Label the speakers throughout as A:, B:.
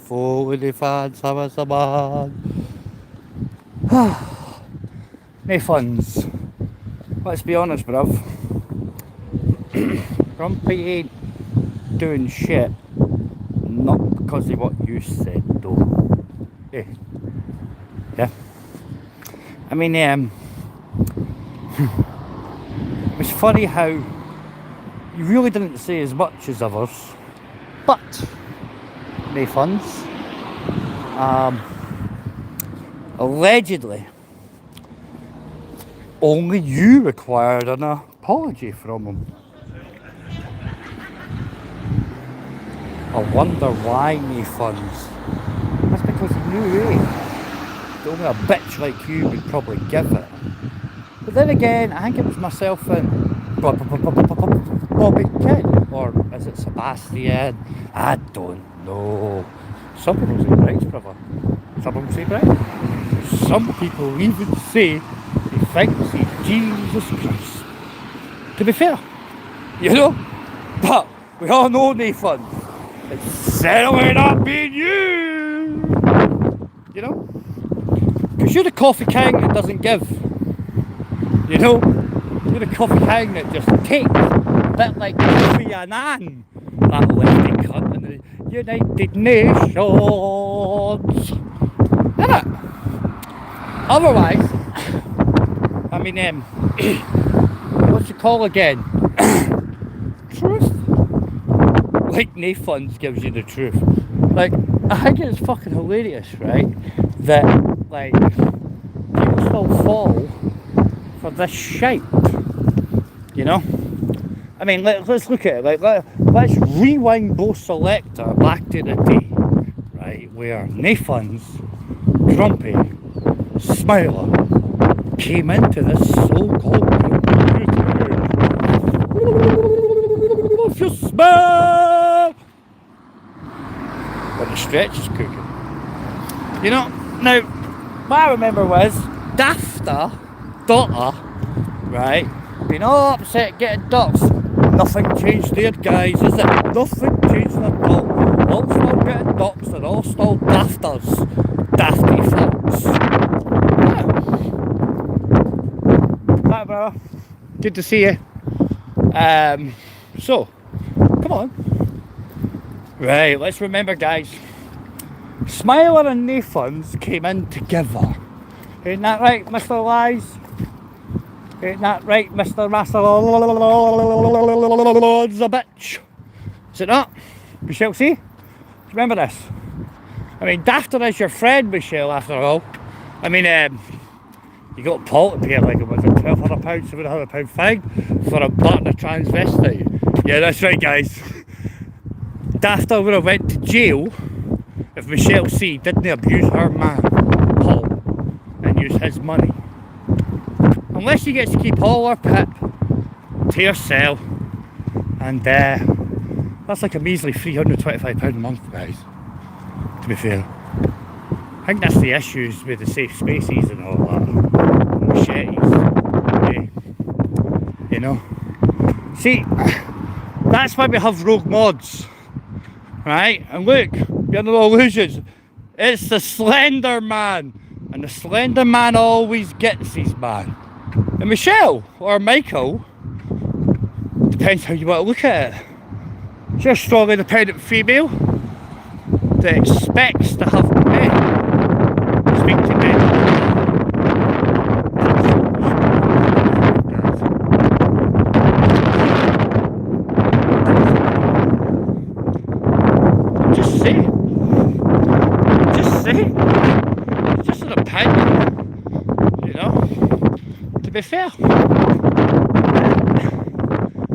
A: Fully fans have a man. No funds. Let's be honest, bruv. Grumpy ain't doing shit. Not because of what you said, though. Yeah. Yeah. I mean, it's funny how you really didn't say as much as others, but no funds. Allegedly, only you required an apology from him. I wonder why no funds. That's because he knew, only a bitch like you would probably give it. But then again, I think it was myself and Bobby King, or is it Sebastian? I don't know. Some people say Bryce, brother. Some people say Bryce. Some people even say he thinks he's Jesus Christ. To be fair, you know, but we all know Nathan. It's certainly not being you. You know? Because you're the coffee king that doesn't give. You know? You're the coffee king that just takes. A bit like Kofi Annan. That lefty cunt in the United Nations. Innit? Otherwise, I mean, what's it called again? Truth? Like Nathan's gives you the truth. Like, I think it's fucking hilarious, right? That, like, people still fall for this shite. You know? I mean, let's look at it. Like, let's rewind Bo Selector back to the day, right? Where Nathan's Grumpy Smiler came into this so-called community. If you smell when the stretch is cooking. You know, now, what I remember was Dafter, daughter, right, being all upset getting ducks. Nothing changed there, guys, is it? Nothing changed at all. All still getting ducks, they're all still dafters. Dafty fucks. Yeah. Right, brother. Good to see you. So, come on. Right, let's remember, guys. Smiler and Nathan's came in together. Ain't that right, Mr. Lies? Ain't that right, Mr. Master? A bitch. Is it not? Michelle C? Remember this. I mean, Dafter is your friend, Michelle, after all. I mean, you got Paul to pay like it was a £1,200, £700 fine for a button of transvestite. Yeah, that's right, guys. Dafter would have went to jail if Michelle C didn't abuse her man, Paul, and use his money. Unless she gets to keep all her pip to herself, and that's like a measly £325 a month, guys, to be fair. I think that's the issues with the safe spaces and all that. Machetes. Yeah. You know? See, that's why we have rogue mods. Right? And look, you're no illusions. It's the Slender Man. And the Slender Man always gets his man. And Michelle, or Michael, depends how you want to look at it. She's a strong independent female that expects to have men speak to men. Just saying. It's just an opinion, you know, to be fair.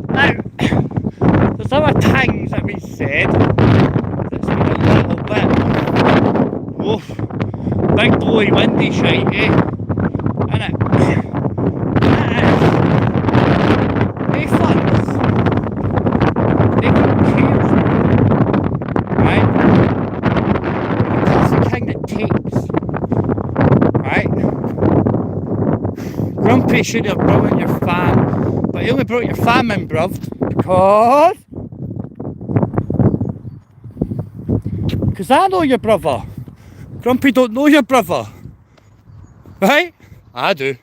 A: Now, there's other things that we said that's been a little bit, oof, big blowy windy shite, innit? That is, they funds, they don't care, right? That's the king that takes, right? Grumpy should have ruined your fan but he only brought your famine, bruv, because I know your brother. Grumpy don't know your brother. Right? I do.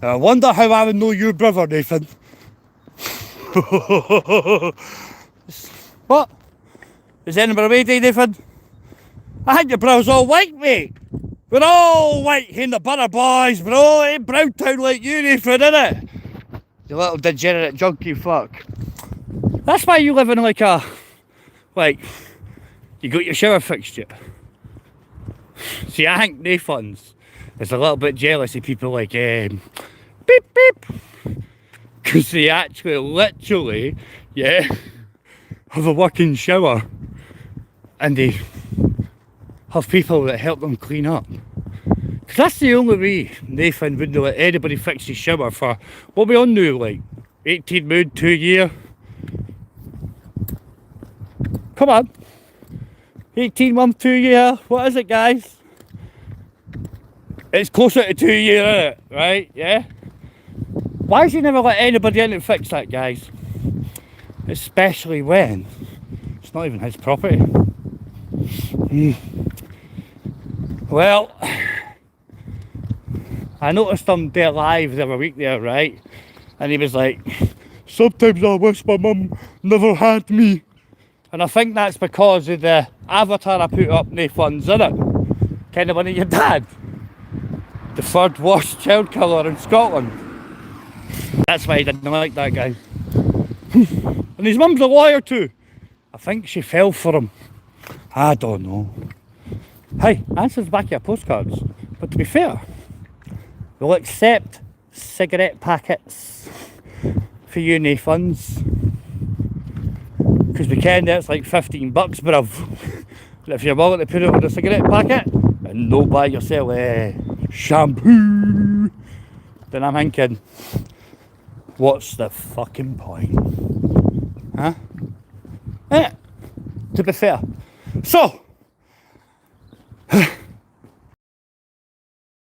A: And I wonder how I would know your brother, Nathan. What? Is anybody waiting, Nathan? I think your brother's all white, mate. We're all white in the butter boys. We're all in brown town like you, Nathan, innit? You little degenerate junkie fuck. That's why you live in like a... Like, you got your shower fixture. See, I think Nathan's is a little bit jealous of people like, beep beep. Because they actually, literally, yeah, have a working shower. And they have people that help them clean up. Because that's the only way Nathan wouldn't let anybody fix his shower for, what we on now, like, 18 moon, 2 year. Come on. 18 month, 2 year. What is it, guys? It's closer to 2 year, isn't it? Right? Yeah? Why does he never let anybody in and fix that, guys? Especially when it's not even his property. Well, I noticed him there live the other week there, right? And he was like, sometimes I wish my mum never had me. And I think that's because of the avatar I put up in the funds, innit? Kind of one of your dad. The third worst child killer in Scotland. That's why he didn't like that guy. And his mum's a lawyer too. I think she fell for him. I don't know. Hey, answers back your postcards. But to be fair, we'll accept cigarette packets for you Nathans. Because we can, that's like 15 bucks, bruv. And if you're willing to put it on a cigarette packet and no buy yourself shampoo, then I'm thinking, what's the fucking point? Huh? To be fair. So,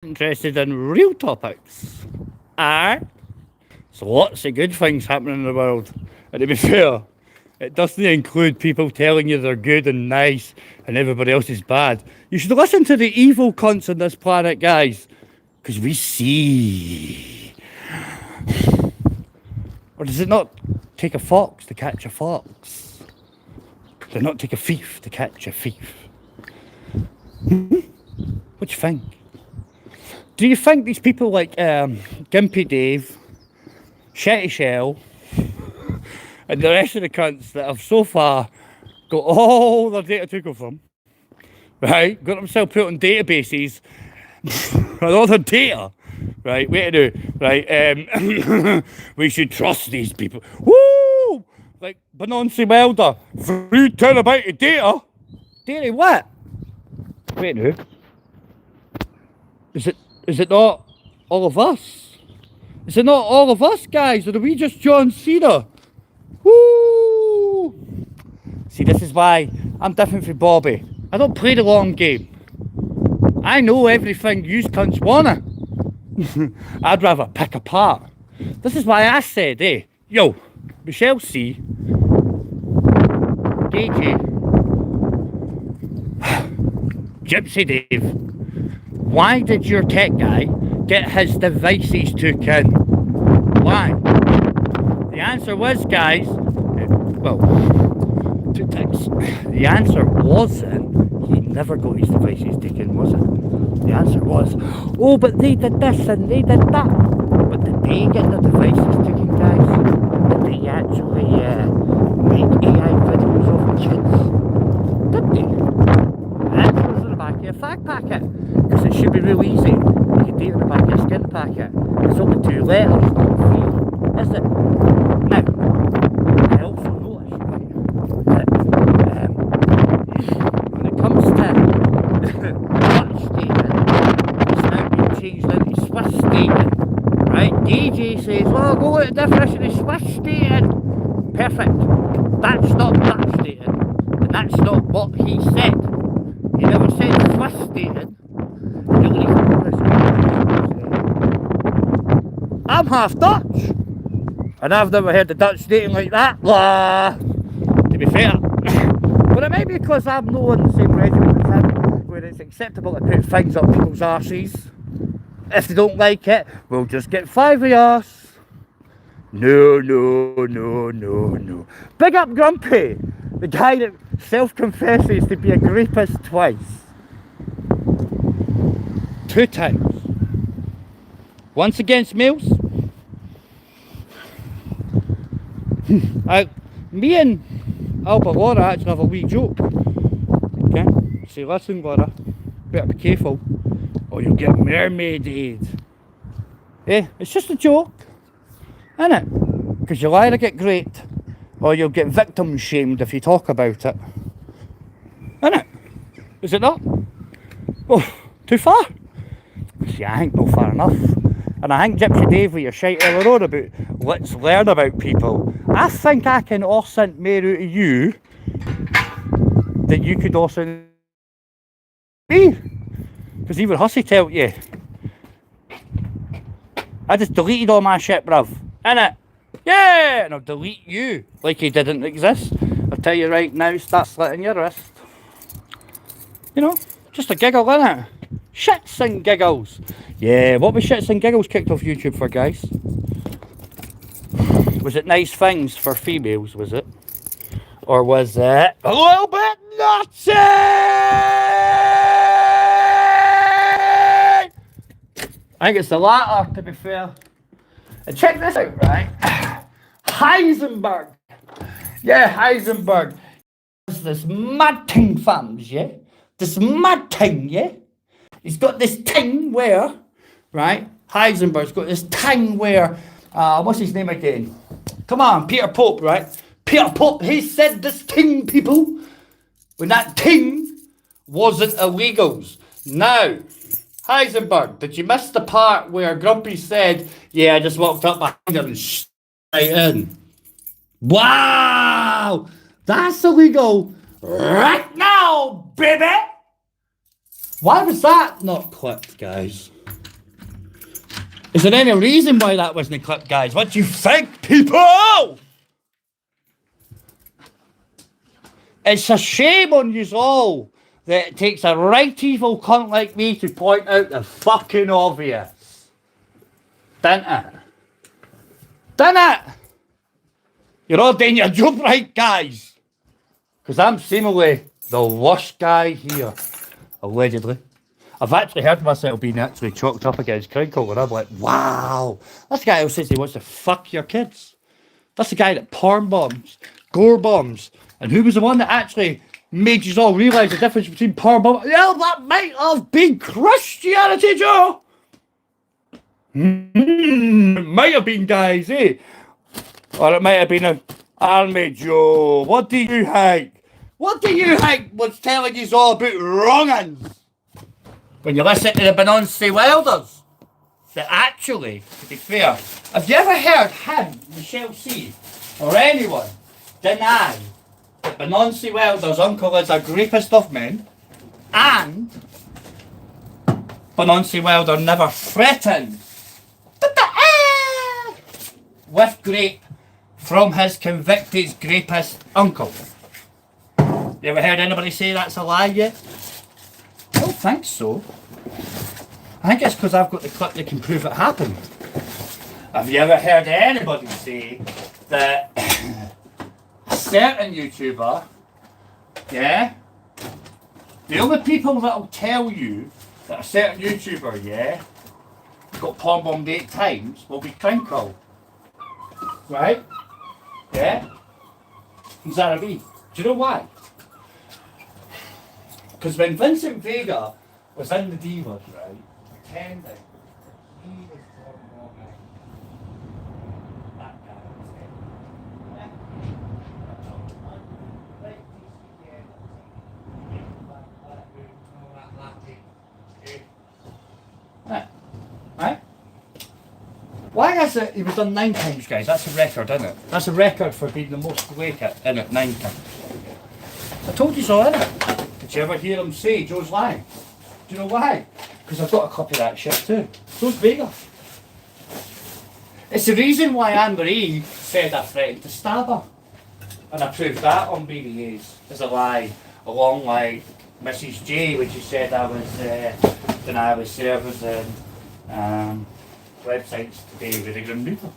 A: interested in real topics. So lots of good things happening in the world. And to be fair, it doesn't include people telling you they're good and nice and everybody else is bad. You should listen to the evil cunts on this planet, guys. Because we see. Or does it not take a fox to catch a fox? Does it not take a thief to catch a thief? What do you think? Do you think these people like Gimpy Dave, Shetty Shell, and the rest of the cunts that have so far got all their data taken from, right? Got themselves put on databases and all their data, right? Wait a minute, right? We should trust these people. Woo! Like Benonsi Welder, 3 terabyte of data. Data what? Wait a minute. Is it not all of us? Is it not all of us, guys? Or are we just John Cena? Woo! See, this is why I'm different from Bobby. I don't play the long game. I know everything you cunts wanna. I'd rather pick apart. This is why I said, yo, Michelle C, DJ, Gypsy Dave, why did your tech guy get his devices took in? Why? The answer was, guys, well, 2 ticks. The answer wasn't, he never got his devices taken, was it? The answer was, oh, but they did this and they did that. But did they get their devices taken, guys? Did they actually make AI videos of kids? Did they? The answer was in the back of a fag packet. Because it should be real easy. You can do it in the back of a skin packet. It's only 2 letters, not 3. Is it? Now, I also noticed, right, that when it comes to touch statement, it's now been changed into Swiss statement. Right? DJ says, well, go with the definition of Swiss statement. Perfect. That's not Dutch statement. And that's not what he said. He never said Swiss statement. I'm half Dutch. And I've never heard the Dutch dating like that. Blah. To be fair. But it might be because I'm not on the same regiment as him, where it's acceptable to put things up people's arses. If they don't like it, we'll just get 5 of yours. No, no, no, no, no. Big up Grumpy, the guy that self-confesses to be a rapist twice. 2 times. Once against males. Me and Alba Laura actually have a wee joke. Okay? Say, listen Laura, better be careful or you'll get mermaided. Eh? It's just a joke. Innit? Because you'll either get great or you'll get victim shamed if you talk about it. Innit? Is it not? Oh, too far? See, I think no far enough. And I think Gypsy Dave with your shite earlier on about let's learn about people. I think I can oscent more out of you than you could oscent me. Because even Hussy tell you. I just deleted all my shit, bruv. Innit? Yeah! And I'll delete you like you didn't exist. I'll tell you right now, start slitting your wrist. You know, just a giggle, innit? Shits and giggles. Yeah, what was Shits and Giggles kicked off YouTube for, guys? Was it nice things for females, was it? Or was it a little bit nutty? I think it's the latter, to be fair. And check this out, right? Heisenberg. Yeah, Heisenberg. This mad thing, fams, yeah? This mad thing, yeah? He's got this thing where, right? Heisenberg's got this thing where, what's his name again? Come on, Peter Pope, right? Peter Pope, he said this thing, people, when that thing wasn't illegals. Now, Heisenberg, did you miss the part where Grumpy said, yeah, I just walked up behind him and straight in? Wow! That's illegal right now, baby! Why was that not clipped, guys? Is there any reason why that wasn't clipped, guys? What do you think, people? It's a shame on you all that it takes a right evil cunt like me to point out the fucking obvious. Didn't it? Didn't it? You're all doing your job right, guys. Because I'm seemingly the worst guy here. Allegedly. I've actually heard myself being actually chalked up against Crinkle, and I'm like, wow. That's the guy who says he wants to fuck your kids. That's the guy that porn bombs, gore bombs, and who was the one that actually made you all realise the difference between porn bombs? Yeah, that might have been Christianity, Joe. It might have been, guys, eh? Or it might have been an army, Joe. What do you think? What do you think was telling you all about wrongins? When you listen to the Benonsi Welders, that actually, to be fair, have you ever heard him, Michelle C, or anyone deny that Benonsi Welder's uncle is a rapist of men, and Benonsi Welder never threatened with grape from his convicted rapist uncle? You ever heard anybody say that's a lie yet? I don't think so. I think it's because I've got the clip that can prove it happened. Have you ever heard anybody say that a certain YouTuber, yeah, the only people that'll tell you that a certain YouTuber, yeah, got porn bombed 8 times will be Crinkle. Right? Yeah? Who's that a be? Do you know why? Because when Vincent Vega was in the Divas, right, pretending he was porn bombing that guy, right? Why is it he was done 9 times, guys? That's a record, isn't it? That's a record for being the most naked in it 9 times. I told you so, innit? Did you ever hear him say Joe's lying? Do you know why? Because I've got a copy of that shit too. So's Vega. It's the reason why Anne-Marie said I threatened to stab her. And I proved that on BBAs as a lie, along like Mrs. J, when she said I was denial service and websites today with the Grim Reaper.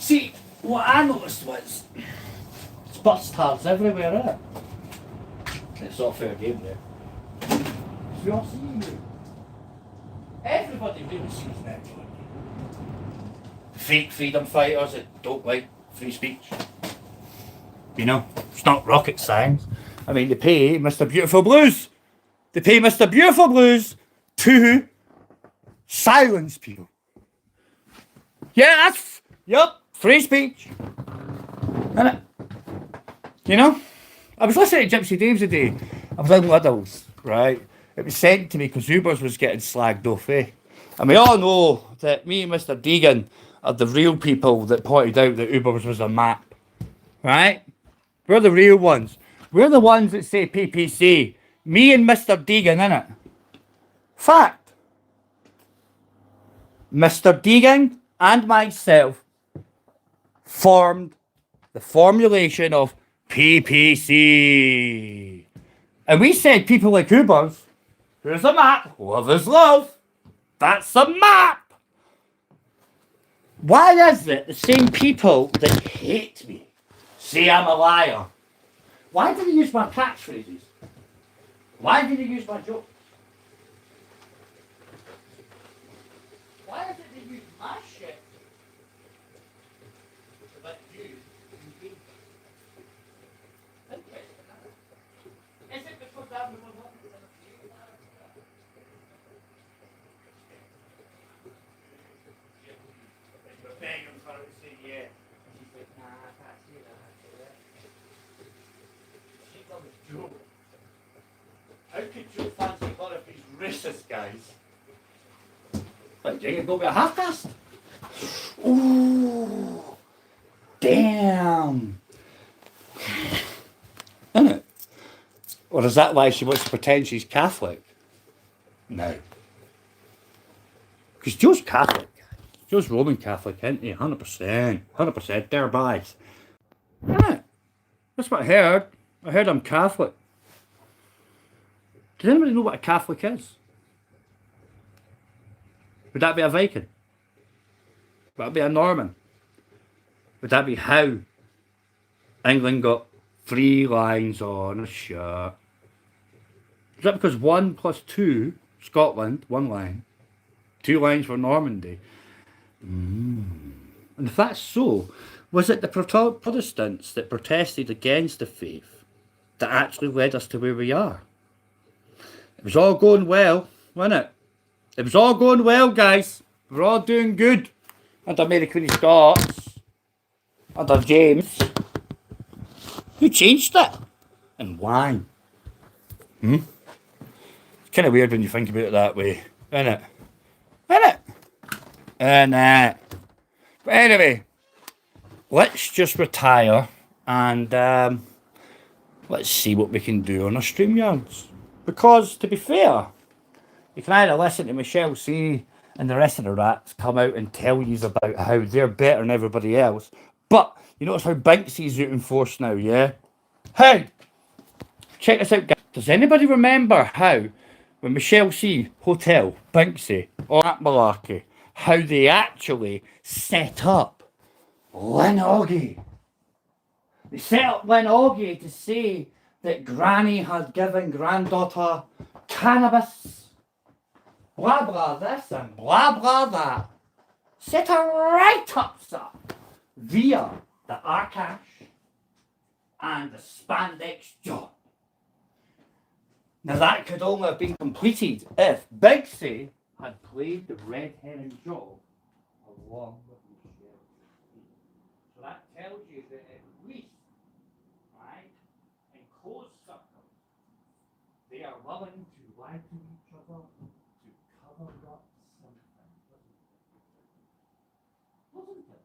A: See, what I noticed was it's bastards everywhere, isn't it? It's all fair game there. We all see you. Everybody really sees that. Fake freedom fighters that don't like free speech. You know, it's not rocket science. I mean, they pay Mr. Beautiful Blues. They pay Mr. Beautiful Blues to silence people. Yeah, that's, yup, free speech. Innit? You know? I was listening to Gypsy Dave's today. I was in Liddell's, right? It was sent to me because Ubers was getting slagged off, eh? And we all know that me and Mr. Deegan are the real people that pointed out that Ubers was a map. Right? We're the real ones. We're the ones that say PPC. Me and Mr. Deegan, innit? Fact. Mr. Deegan and myself formed the formulation of PPC. And we said people like Ubers, here's a map, love is love. That's a map. Why is it the same people that hate me say I'm a liar? Why do they use my catchphrases? Why do they use my jokes? Why is it they use my shit? But you be interesting, isn't it? Is it because I'm the one who you're begging for it to say yeah. She's like, nah, I can't say that. She thought it was Joe. How could Joe fancy one of these racist guys? Like, you can go with a half-cast? Ooh, damn. Isn't it? Or is that why she wants to pretend she's Catholic? No. Because Joe's Catholic. Joe's Roman Catholic, isn't he? 100%. 100%. Thereby. Isn't it? That's what I heard. I heard I'm Catholic. Does anybody know what a Catholic is? Would that be a Viking? Would that be a Norman? Would that be how England got 3 lines on a shirt? Is that because 1 + 2, Scotland, 1 line, 2 lines for Normandy? And if that's so, was it the Protestants that protested against the faith that actually led us to where we are? It was all going well, wasn't it? It was all going well, guys. We're all doing good. Under Mary Queen of Scots. Under James. Who changed it? And why? It's kind of weird when you think about it that way. Isn't it? Isn't it? But anyway, let's just retire and let's see what we can do on our StreamYards. Because, to be fair, you can either listen to Michelle C and the rest of the rats come out and tell you about how they're better than everybody else. But you notice how Banksy's out in force now, yeah? Hey! Check this out, guys. Does anybody remember how, when Michelle C, Hotel, Banksy, or that malarkey, how they actually set up Lynn Oggy? They set up Lynn Oggy to say that Granny had given granddaughter cannabis. Blah blah this and blah blah that. Set her right up, sir, via the Arcash and the spandex job. Now that could only have been completed if Bigsy had played the red herring job along with Michelle. So that tells you that at least, right, in closed circles, they are willing to lie to each other to cover up something. Wasn't it?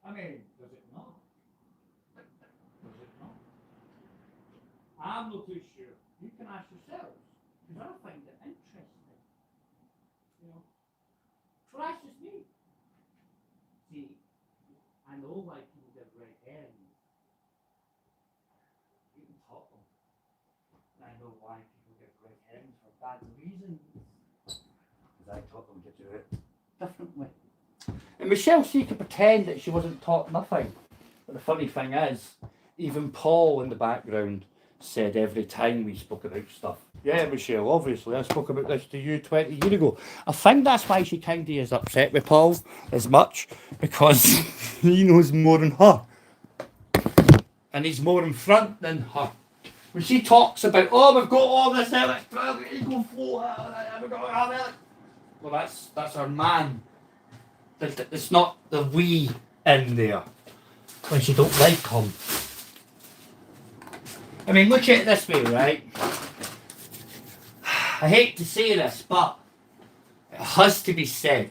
A: I mean, does it not? Does it not? I'm not too sure. You can ask yourselves, because I find it interesting. You know, for that's just me. dad's reasons. Because I taught them to do it differently. And Michelle C could pretend that she wasn't taught nothing. But the funny thing is, even Paul in the background said every time we spoke about stuff, yeah, Michelle, obviously, I spoke about this to you 20 years ago. I think that's why she kind of is upset with Paul as much, because he knows more than her. And he's more in front than her. When she talks about, oh, we've got all this electronic eco flow, we've got all that. Well, that's our man. It's not the we in there. When she don't like him. I mean, look at it this way, right? I hate to say this, but it has to be said.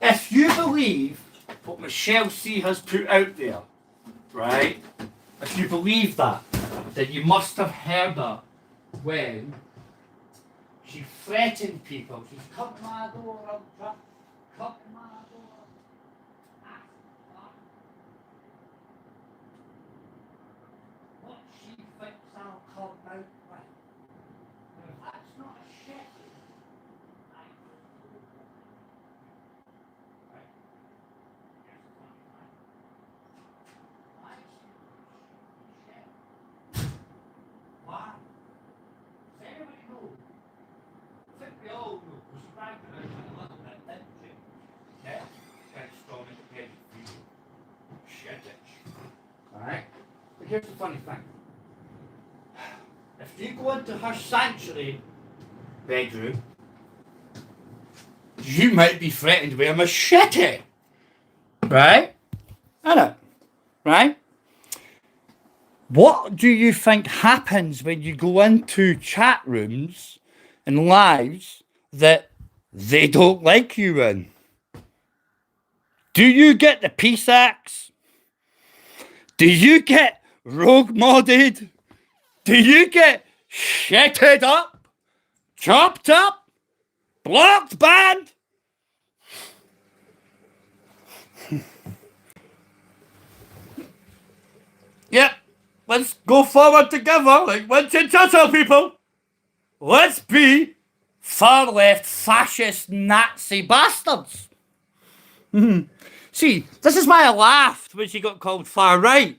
A: If you believe what Michelle C has put out there, right? If you believe that, then you must have heard her when she threatened people. She's come to my door, come to my door. What she thinks I'll come out with. And if that's not a shit, I right? Here's the funny thing. Why is she shit? Why? Does anybody know? I think we all know. Because she bragged about it a little bit, didn't she? Yeah? Very strong independent view. Shit-ish. Alright? But here's the funny thing. If you go into her sanctuary bedroom, you might be threatened with a machete. Right? Innit? Right? What do you think happens when you go into chat rooms and lives that they don't like you in? Do you get the peace axe? Do you get rogue modded? Do you get shitted up? Chopped up? Blocked, banned? Yep. Let's go forward together like Winston Churchill, people. Let's be far left fascist Nazi bastards. See, this is why I laughed when she got called far right.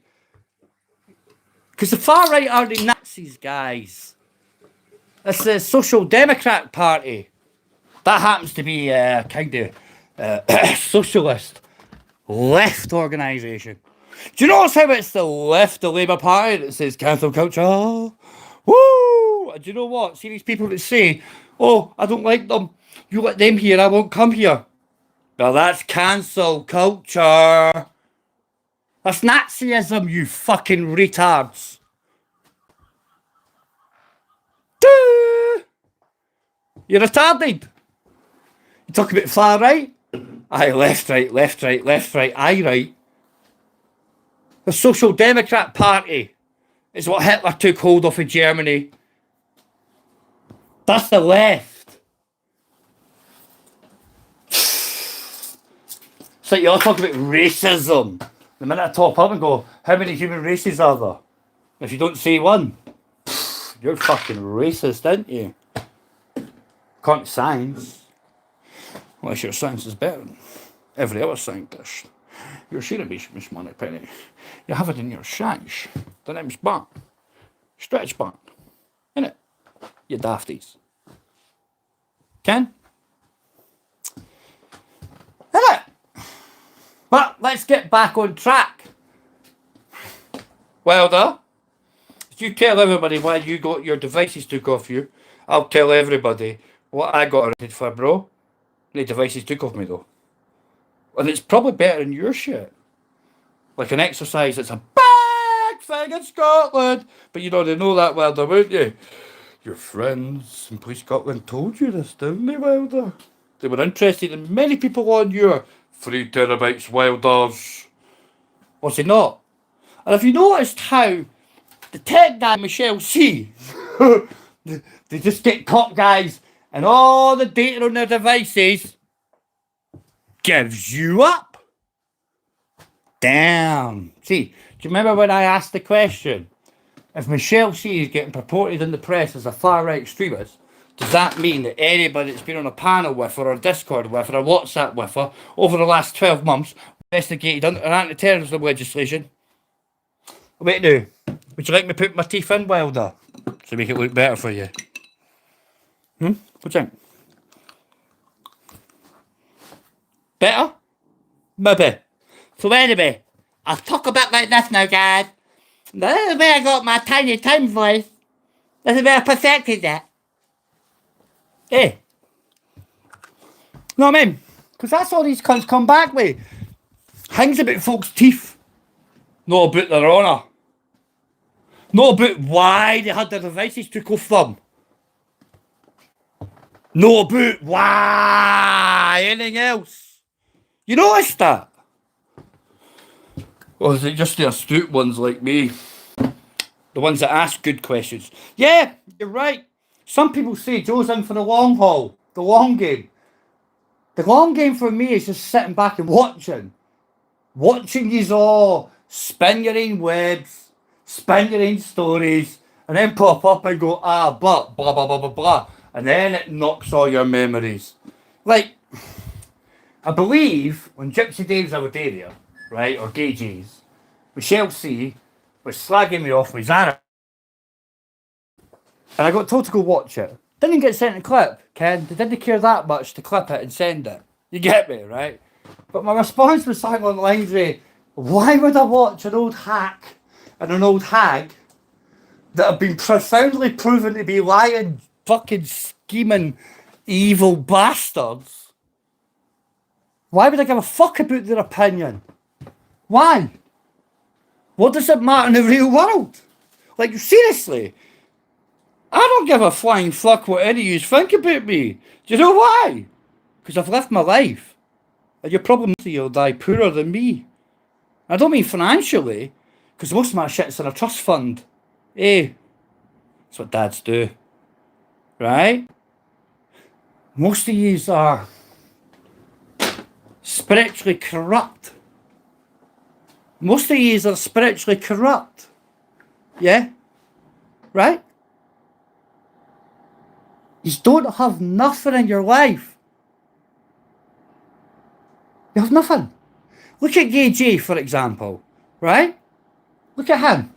A: Because the far right are the Nazis, guys. It's the Social Democrat Party. That happens to be a kind of socialist left organisation. Do you notice how it's the left, the Labour Party, that says cancel culture? Woo! And do you know what? See these people that say, oh, I don't like them. You let them here, I won't come here. Well, that's cancel culture. That's Nazism, you fucking retards. You're retarded. You talk about far right? Aye, left, right, left, right, left, right, aye, right. The Social Democrat Party is what Hitler took hold of in Germany. That's the left. It's like you all talk about racism. The minute I top up and go, how many human races are there? If you don't say one, you're fucking racist, aren't you? According to science. Unless your science is better than every other scientist. You're sure Miss Moneypenny. You have it in your shash. The name's Bart. Stretch Bart. Innit? You dafties. Ken? Innit? But let's get back on track. Wilder, if you tell everybody why you got your devices took off you, I'll tell everybody what I got arrested for, bro. The devices took off me, though. And it's probably better than your shit. Like an exercise that's a big thing in Scotland. But you'd already know that, Wilder, wouldn't you? Your friends in Police Scotland told you this, didn't they, Wilder? They were interested in many people on your 3 terabytes, Wilders. Was he not? And have you noticed how the tech guy, Michelle C, they just get cop guys and all the data on their devices gives you up? Damn. See, do you remember when I asked the question? If Michelle C is getting purported in the press as a far-right extremist, does that mean that anybody that's been on a panel with her, or a Discord with her, or a WhatsApp with her, over the last 12 months, investigated under anti-terrorism legislation? Wait now, would you like me to put my teeth in, Wilder? To make it look better for you? What do you think? Better? Maybe. So anyway, I'll talk about like this now, guys. This is where I got my tiny time voice. This is where I perfected it. Eh? Know what I mean? Because that's all these cunts come back with. Things about folks' teeth. Not about their honour. Not about why they had their devices took off them. Not about why anything else. You noticed that? Or is it just the astute ones like me? The ones that ask good questions. Yeah, you're right. Some people say Joe's in for the long haul. The long game. The long game for me is just sitting back and watching. Watching yous all spin your own webs, spin your own stories, and then pop up and go, but, blah, blah, blah, blah, blah. And then it knocks all your memories. Like, I believe when Gypsy Dave's out there, right, or Gay J's, Michelle C was slagging me off with Zara. And I got told to go watch it. Didn't get sent a clip, Ken. They didn't care that much to clip it and send it. You get me, right? But my response was something on the lines of, why would I watch an old hack and an old hag that have been profoundly proven to be lying, fucking scheming, evil bastards? Why would I give a fuck about their opinion? Why? What does it matter in the real world? Like, seriously? I don't give a flying fuck what any of you think about me. Do you know why? Because I've lived my life. And your problem is you'll die poorer than me. I don't mean financially, because most of my shit's in a trust fund. Eh? That's what dads do. Right? Most of yous are spiritually corrupt. Most of yous are spiritually corrupt. Yeah? Right? You don't have nothing in your life. You have nothing. Look at Gay J, for example. Right? Look at him.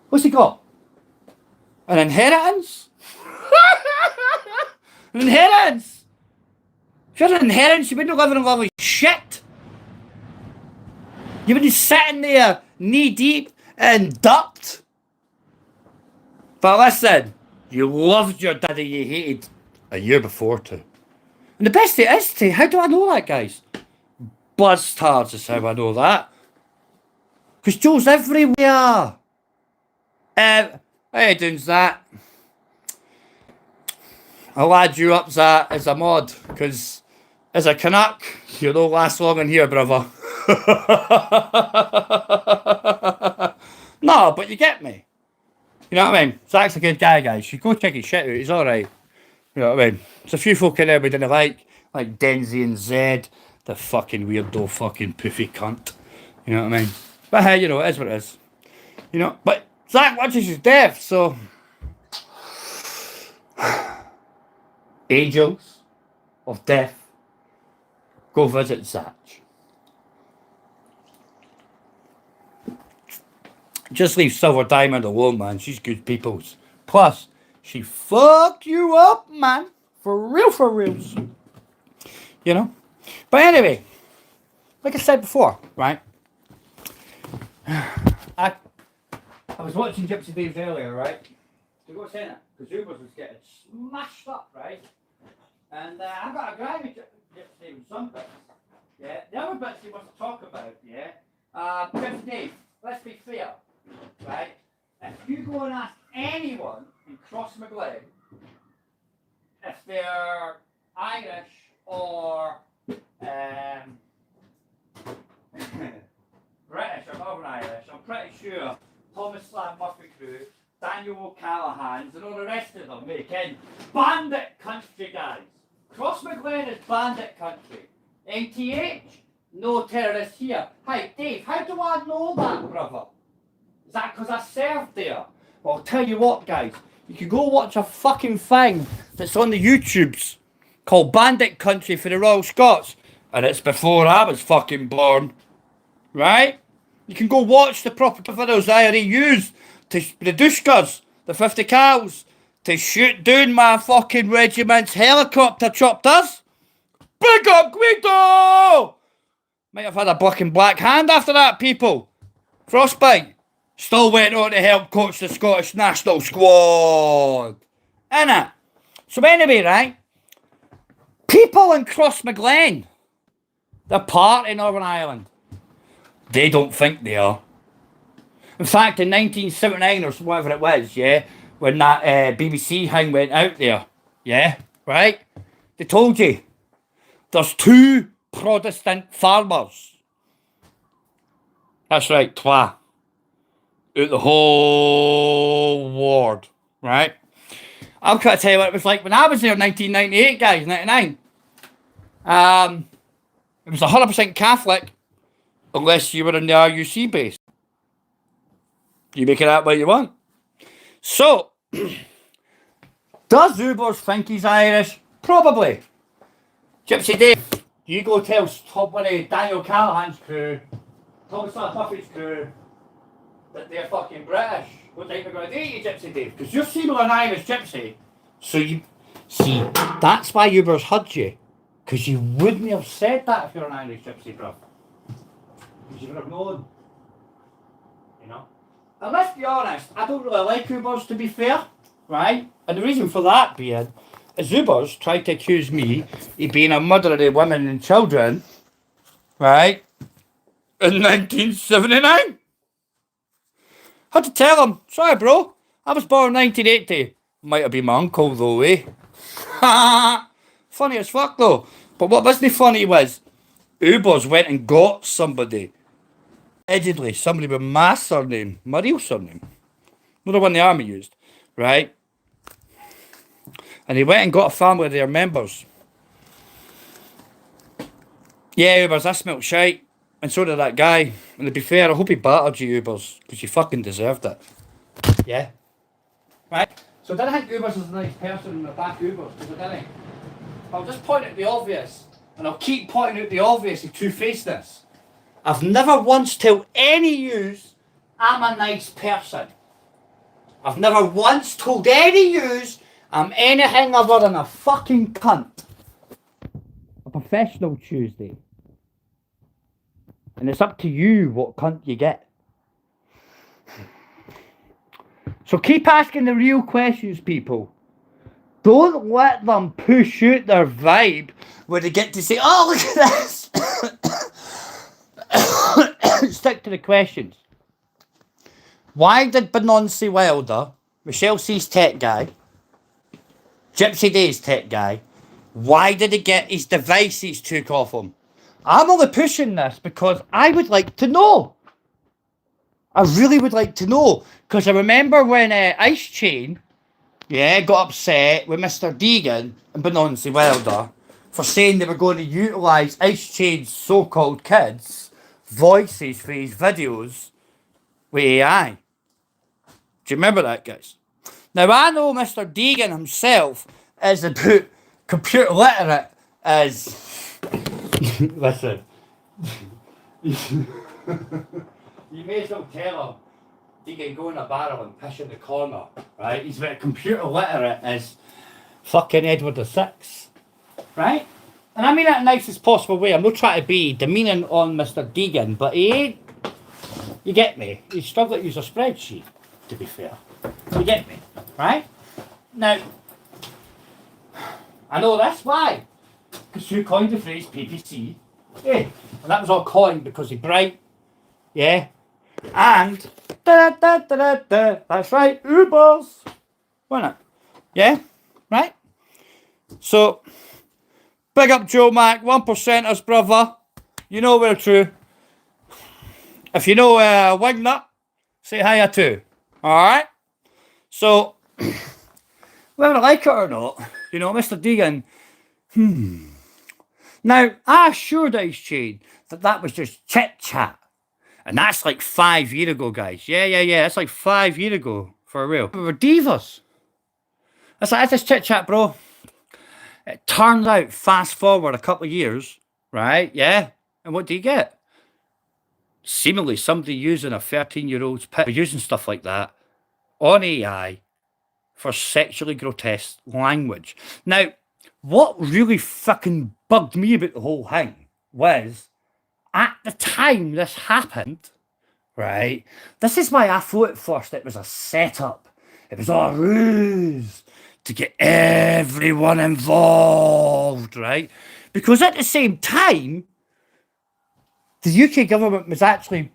A: What's he got? An inheritance? An inheritance? If you had an inheritance, you wouldn't live in lovely shit. You would be sitting there, knee deep in dirt. But listen, you loved your daddy, you hated a year before too. And the best it is to, how do I know that, guys? Buzztards is how I know that. Because Joe's everywhere. How you doing, Zach? I'll add you up, Zach, as a mod. Because as a Canuck, you don't last long in here, brother. No, but you get me. You know what I mean? Zach's a good guy, guys. You go check his shit out. He's alright. You know what I mean? There's a few folk in there we didn't like Denzi and Zed, the fucking weirdo fucking poofy cunt. You know what I mean? But hey, you know, it is what it is. You know, but Zach watches his death, so angels of death, go visit Zach. Just leave Silver Diamond alone, man. She's good peoples. Plus, she fucked you up, man. For real, for reals. You know? But anyway, like I said before, right? I was watching Gypsy Dave's earlier, right? To go saying it, because Ubers was getting smashed up, right? And I got a guy with Gypsy Dave with some bits. Yeah, the other bits he wants to talk about, yeah? Gypsy Dave, let's be fair, right? If you go and ask anyone in Crossmaglen if they're Irish or British or Northern Irish, I'm pretty sure Thomas Slam Murphy Crew, Daniel O'Callaghan's and all the rest of them make in bandit country, guys. Crossmaglen is bandit country. NTH, no terrorists here. Hi Dave, how do I know that, brother? Is that because I served there? Well, I'll tell you what, guys. You can go watch a fucking thing that's on the YouTubes called Bandit Country for the Royal Scots. And it's before I was fucking born. Right? You can go watch the proper videos IRA used to the Dushkas, the 50 cows, to shoot down my fucking regiment's helicopter choppers. Big up Guido! Might have had a fucking black hand after that, people. Frostbite. Still went on to help coach the Scottish national squad. Innit? So anyway, right? People in Crossmaglen, they're part in Northern Ireland. They don't think they are. In fact, in 1979 or whatever it was, yeah, when that BBC thing went out there, yeah, right? They told you there's 2 Protestant farmers. That's right, twa. Out the whole ward, right? I'm going to tell you what it was like when I was there in 1998, guys, 99. It was 100% Catholic, unless you were in the RUC base. You make it out what you want. So, does Ubers think he's Irish? Probably. Gypsy Dave, you go tell one of Daniel Callahan's crew, Thomas Duffy's crew, that they're fucking British. What think they're going to do you, Gypsy Dave? Because you're seen with an Irish gypsy. So you see, that's why Ubers heard you. Because you wouldn't have said that if you're an Irish gypsy, bro. Because you would have known. You know? And let's be honest, I don't really like Ubers, to be fair. Right? And the reason for that being is Ubers tried to accuse me of being a murderer of women and children. Right? In 1979. Had to tell him, sorry bro, I was born in 1980. Might have been my uncle though, eh? Funny as fuck though. But what wasn't funny was, Ubers went and got somebody. Allegedly, somebody with my surname, my real surname. Not the one the army used, right? And he went and got a family of their members. Yeah, Ubers, I smelt shite. And so did that guy. And to be fair, I hope he battered you, Ubers, because you fucking deserved it. Yeah? Right? So I didn't think Ubers was a nice person in the back Ubers, because I didn't. I'll just point out the obvious, and I'll keep pointing out the obvious of two-facedness. I've never once told any yous I'm a nice person. I've never once told any yous I'm anything other than a fucking cunt. A professional Tuesday. And it's up to you what cunt you get. So keep asking the real questions, people. Don't let them push out their vibe where they get to say, oh, look at this. Stick to the questions. Why did Benoncy Wilder, Michelle C's tech guy, Gypsy Day's tech guy, why did he get his devices took off him? I'm only pushing this because I would like to know. I really would like to know. Because I remember when Ice Chain, got upset with Mr. Deegan and Benoncy Wilder for saying they were going to utilise Ice Chain's so-called kids' voices for his videos with AI. Do you remember that, guys? Now, I know Mr. Deegan himself is about computer literate as... Listen. You may as well tell him he can go in a barrel and piss in the corner, right? He's about computer literate as fucking Edward VI, right? And I mean that in the nicest possible way. I'm not trying to be demeaning on Mr. Deegan, but he ain't. You get me? He's struggling to use a spreadsheet, to be fair. You get me, right? Now, I know that's why. Because you coined the phrase PPC. Yeah. And that was all coined because he's bright. Yeah. And that's right, Ubers. Why not? Yeah? Right? So big up Joe Mac, 1%ers, brother. You know we're true. If you know Wignut, say hiya too. Alright? So whether I like it or not, you know, Mr. Deegan, Now, I assured Ice Chain that was just chit-chat. And that's like 5 years ago, guys. Yeah. That's like 5 years ago, for real. We were divas. That's just chit chat, bro. It turns out, fast forward a couple of years, right? Yeah. And what do you get? Seemingly somebody using a 13-year-old's picture, using stuff like that on AI for sexually grotesque language. Now, what really fucking bugged me about the whole thing was at the time this happened, right? This is why I thought at first it was a setup. It was all a ruse to get everyone involved, right? Because at the same time, the UK government was actually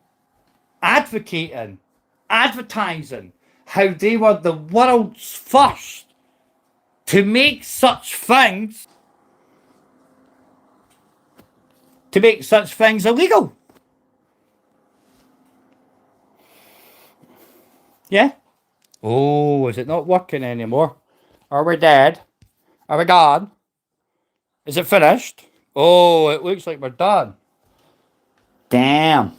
A: advocating, advertising how they were the world's first to make such things illegal. Yeah? Oh, is it not working anymore? Are we dead? Are we gone? Is it finished? Oh, it looks like we're done. Damn.